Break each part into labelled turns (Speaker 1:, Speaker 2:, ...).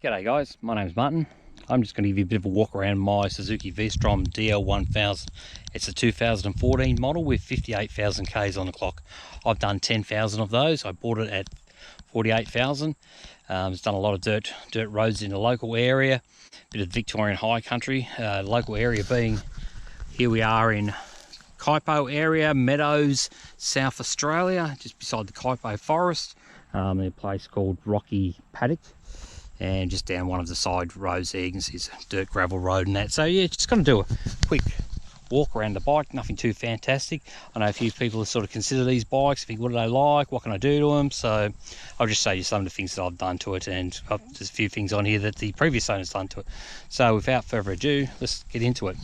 Speaker 1: G'day guys, my name's Martin. I'm just going to give you a bit of a walk around my Suzuki V-Strom DL1000. It's a 2014 model with 58,000 Ks on the clock. I've done 10,000 of those. I bought it at 48,000. It's done a lot of dirt roads in the local area, bit of Victorian high country. Local area being, here we are in Kaipo area, Meadows, South Australia, just beside the Kaipo forest. In a place called Rocky Paddock. And just down one of the side roads there you can see it's a dirt gravel road and that. So yeah, just going to do a quick walk around the bike, nothing too fantastic. I know a few people sort of consider these bikes, think what do they like, what can I do to them. So I'll just show you some of the things that I've done to it, and there's a few things on here that the previous owner's done to it. So without further ado, let's get into it.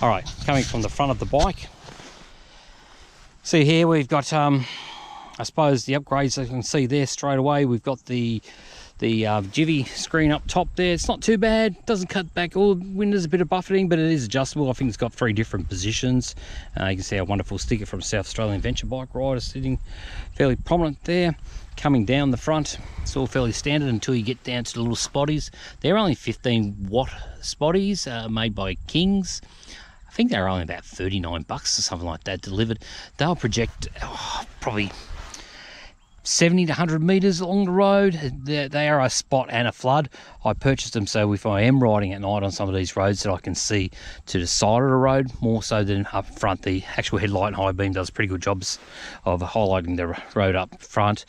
Speaker 1: All right, coming from the front of the bike, see here we've got I suppose the upgrades, you can see there straight away. We've got the jivvy screen up top there. It's not too bad, doesn't cut back all the windows, a bit of buffeting, but it is adjustable. I think it's got 3 different positions. You can see a wonderful sticker from South Australian Venture Bike Rider sitting fairly prominent there. Coming down the front, it's all fairly standard until you get down to the little spotties. They're only 15 watt spotties, made by Kings. I think they're only about 39 bucks or something like that delivered. They'll project probably 70 to 100 meters along the road. They are a spot and a flood. I purchased them so if I am riding at night on some of these roads that I can see to the side of the road more so than up front. The actual headlight and high beam does pretty good jobs of highlighting the road up front.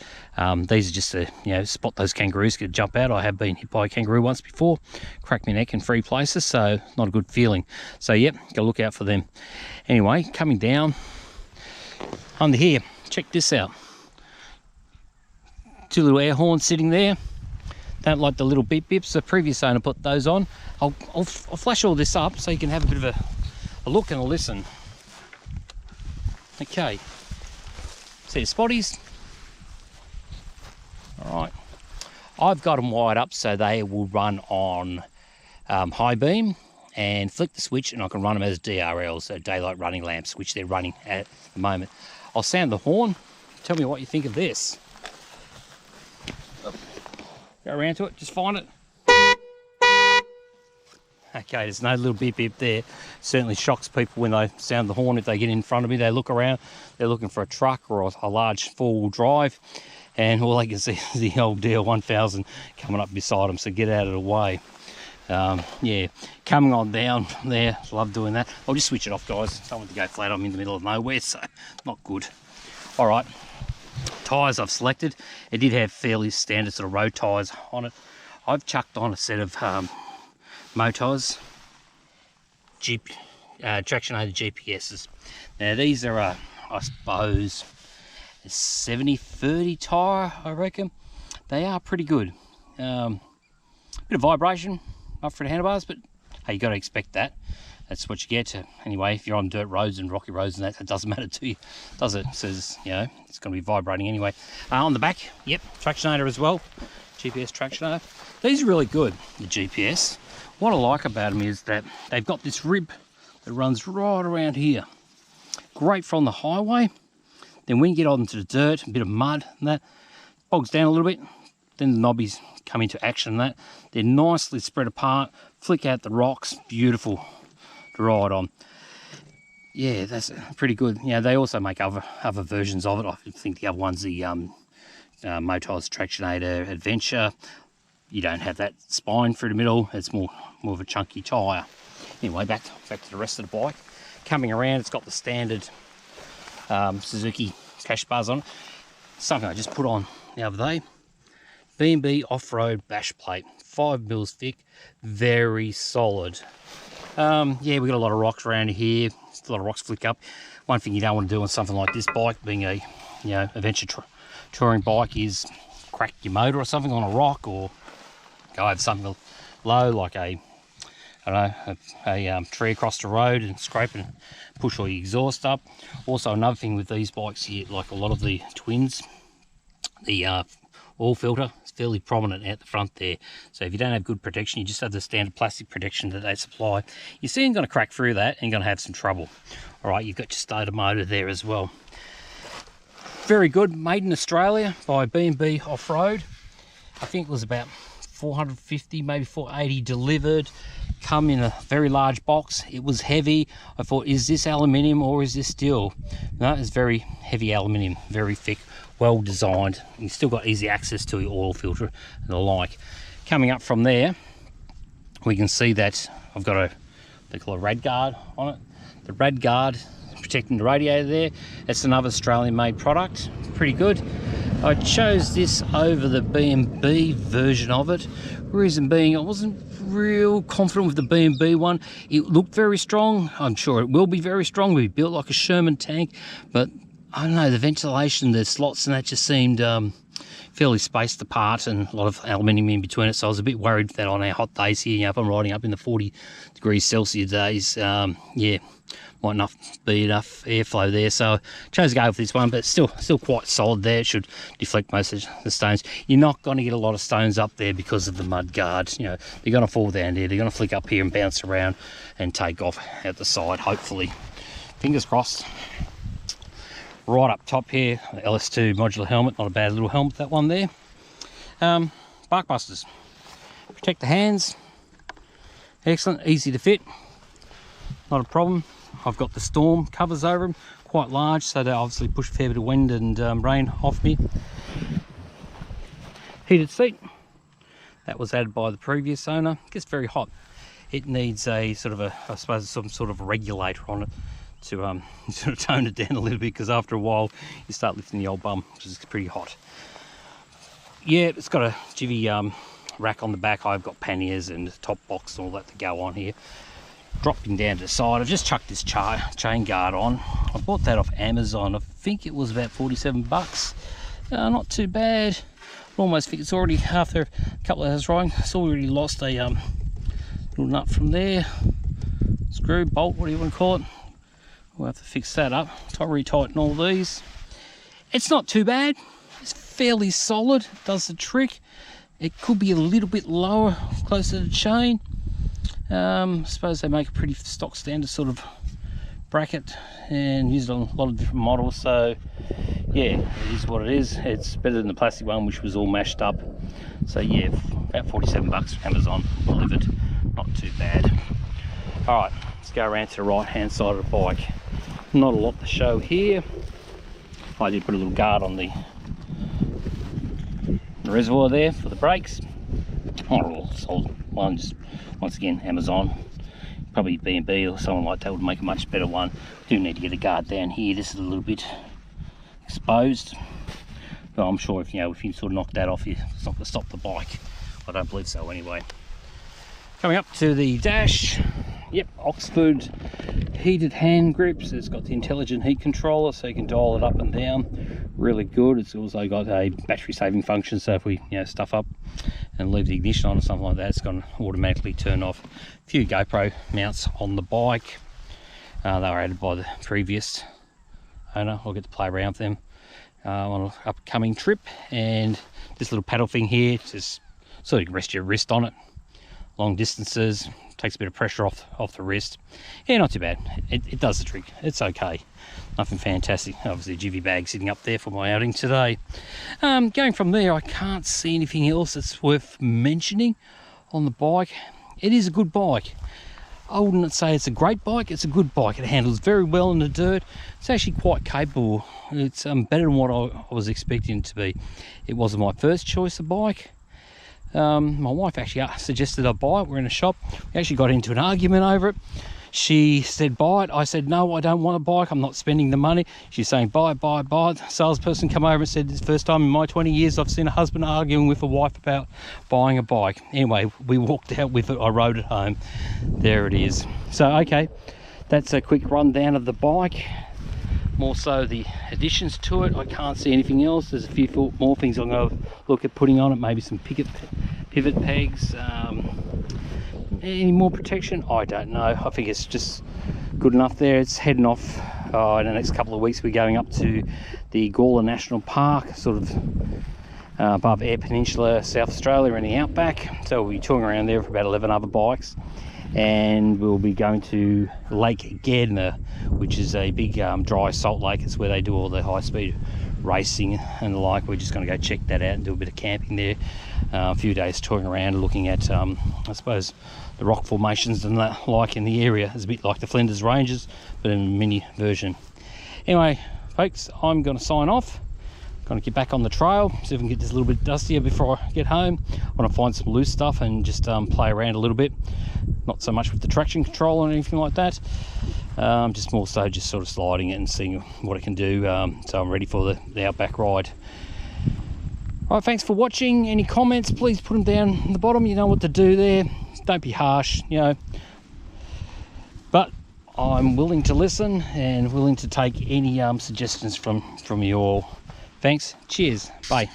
Speaker 1: These are just to spot those kangaroos could jump out. I have been hit by a kangaroo once before, cracked my neck in 3 places, so not a good feeling. So yep, gotta look out for them. Anyway, coming down under here, check this out. 2 little air horns sitting there. Don't like the little beep beeps. The previous owner put those on. I'll flash all this up so you can have a bit of a look and a listen. Okay, see the spotties? All right, I've got them wired up so they will run on high beam, and flick the switch and I can run them as DRLs, so daylight running lamps, which they're running at the moment. I'll sound the horn. Tell me what you think of this. Go around to it, just find it. Okay, there's no little beep beep there. Certainly shocks people when they sound the horn. If they get in front of me, they look around, they're looking for a truck or a large 4-wheel drive, and all they can see is the old DL1000 coming up beside them, so get out of the way. Yeah, coming on down there, love doing that. I'll just switch it off, guys. Don't want to go flat, I'm in the middle of nowhere, so not good. All right. Tyres I've selected, it did have fairly standard sort of road tyres on it. I've chucked on a set of Motoz Tractionator GPSs. Now these are I suppose a 70-30 tyre, I reckon. They are pretty good. Bit of vibration up for the handlebars, but hey, you got to expect that. That's what you get. Anyway, if you're on dirt roads and rocky roads and that, it doesn't matter to you, does it? It says, it's going to be vibrating anyway. On the back, yep, Tractionator as well. GPS Tractionator. These are really good, the GPS. What I like about them is that they've got this rib that runs right around here. Great from the highway. Then when you get onto the dirt, a bit of mud and that, bogs down a little bit. Then the knobbies come into action and that. They're nicely spread apart, flick out the rocks, beautiful ride on. Yeah, that's pretty good. They also make other versions of it. I think the other one's the Motoz Tractionator Adventure. You don't have that spine through the middle. It's more of a chunky tyre. Anyway, back to the rest of the bike. Coming around, it's got the standard Suzuki crash bars on it. Something I just put on the other day. B&B Off Road Bashplate, 5 mils thick, very solid. Yeah, we got a lot of rocks around here. A lot of rocks flick up. One thing you don't want to do on something like this bike, being a adventure touring bike, is crack your motor or something on a rock, or go over something low like a tree across the road and scrape and push all your exhaust up. Also, another thing with these bikes here, like a lot of the twins, the oil filter is fairly prominent out the front there. So if you don't have good protection, you just have the standard plastic protection that they supply, you're soon going to crack through that and going to have some trouble. All right, you've got your starter motor there as well. Very good, made in Australia by B&B Off Road. I think it was about 450, maybe 480 delivered. Come in a very large box. It was heavy. I thought, is this aluminium or is this steel? No, it's very heavy aluminium, very thick, well designed. You've still got easy access to your oil filter and the like. Coming up from there, we can see that I've got a, they call it a Radguard on it. The Radguard protecting the radiator there. It's another Australian made product, pretty good. I chose this over the B&B version of it. Reason being, I wasn't real confident with the B&B one. It looked very strong. I'm sure it will be very strong. We built like a Sherman tank, but I don't know, the ventilation, the slots and that just seemed fairly spaced apart and a lot of aluminium in between it. So I was a bit worried that on our hot days here, you know, if I'm riding up in the 40 degrees Celsius days, yeah, might not be enough airflow there. So I chose to go with this one, but still quite solid there. It should deflect most of the stones. You're not going to get a lot of stones up there because of the mud guard. You know, they're going to fall down there. They're going to flick up here and bounce around and take off at the side, hopefully. Fingers crossed. Right up top here, LS2 modular helmet. Not a bad little helmet, that one there. Barkbusters. Protect the hands. Excellent, easy to fit. Not a problem. I've got the Storm covers over them, quite large, so they obviously push a fair bit of wind and rain off me. Heated seat. That was added by the previous owner. It gets very hot. It needs a sort of a, I suppose, some sort of a regulator on it to sort of tone it down a little bit, because after a while you start lifting the old bum, which is pretty hot. Yeah, it's got a jivvy rack on the back. I've got panniers and top box and all that to go on here. Dropping down to the side, I've just chucked this chain guard on. I bought that off Amazon. I think it was about 47 bucks. Not too bad. I almost think it's already, after a couple of hours riding, it's already lost a little nut from there. Screw, bolt, what do you want to call it? We'll have to fix that up. Retighten all these. It's not too bad. It's fairly solid. It does the trick. It could be a little bit lower, closer to the chain. I suppose they make a pretty stock standard sort of bracket and use it on a lot of different models. So yeah, it is what it is. It's better than the plastic one, which was all mashed up. So yeah, about 47 bucks from Amazon delivered. Not too bad. All right, let's go around to the right hand side of the bike. Not a lot to show here. I did put a little guard on the reservoir there for the brakes. Not a real solid one, just once again Amazon. Probably B&B or someone like that would make a much better one. Do need to get a guard down here. This is a little bit exposed, but I'm sure if you sort of knock that off, it's not going to stop the bike. I don't believe so anyway. Coming up to the dash, yep, Oxford heated hand grips. It's got the intelligent heat controller, so you can dial it up and down. Really good. It's also got a battery saving function, so if we stuff up and leave the ignition on or something like that, it's going to automatically turn off. A few GoPro mounts on the bike. They were added by the previous owner. I'll get to play around with them on an upcoming trip. And this little paddle thing here, just so you can rest your wrist on it. Long distances, takes a bit of pressure off the wrist. Yeah, not too bad. It does the trick. It's okay. Nothing fantastic. Obviously a jivvy bag sitting up there for my outing today. Going from there, I can't see anything else that's worth mentioning on the bike. It is a good bike. I wouldn't say it's a great bike. It's a good bike. It handles very well in the dirt. It's actually quite capable. It's better than what I was expecting it to be. It wasn't my first choice of bike. My wife actually suggested I buy it. We're in a shop. We actually got into an argument over it. She said buy it. I said no, I don't want a bike. I'm not spending the money. She's saying buy it. The salesperson came over and said it's the first time in my 20 years I've seen a husband arguing with a wife about buying a bike. Anyway, we walked out with it. I rode it home. There it is. So okay, that's a quick rundown of the bike. More so the additions to it. I can't see anything else. There's a few more things I'm going to look at putting on it. Maybe some pivot pegs. Any more protection? I don't know. I think it's just good enough there. It's heading off in the next couple of weeks. We're going up to the Gawler National Park, sort of above Eyre Peninsula, South Australia, in the outback. So we'll be touring around there for about 11 other bikes. And we'll be going to Lake Gardner, which is a big dry salt lake. It's where they do all the high-speed racing and the like. We're just going to go check that out and do a bit of camping there. A few days touring around, looking at I suppose the rock formations and that like in the area. It's a bit like the Flinders Ranges, but in a mini version. Anyway, folks, I'm going to sign off. Going to get back on the trail, see if we can get this a little bit dustier before I get home. I want to find some loose stuff and just play around a little bit. Not so much with the traction control or anything like that. Just more so just sort of sliding it and seeing what it can do. So I'm ready for the outback ride. Alright, thanks for watching. Any comments, please put them down in the bottom. You know what to do there. Don't be harsh, you know. But I'm willing to listen and willing to take any suggestions from you all. Thanks. Cheers. Bye.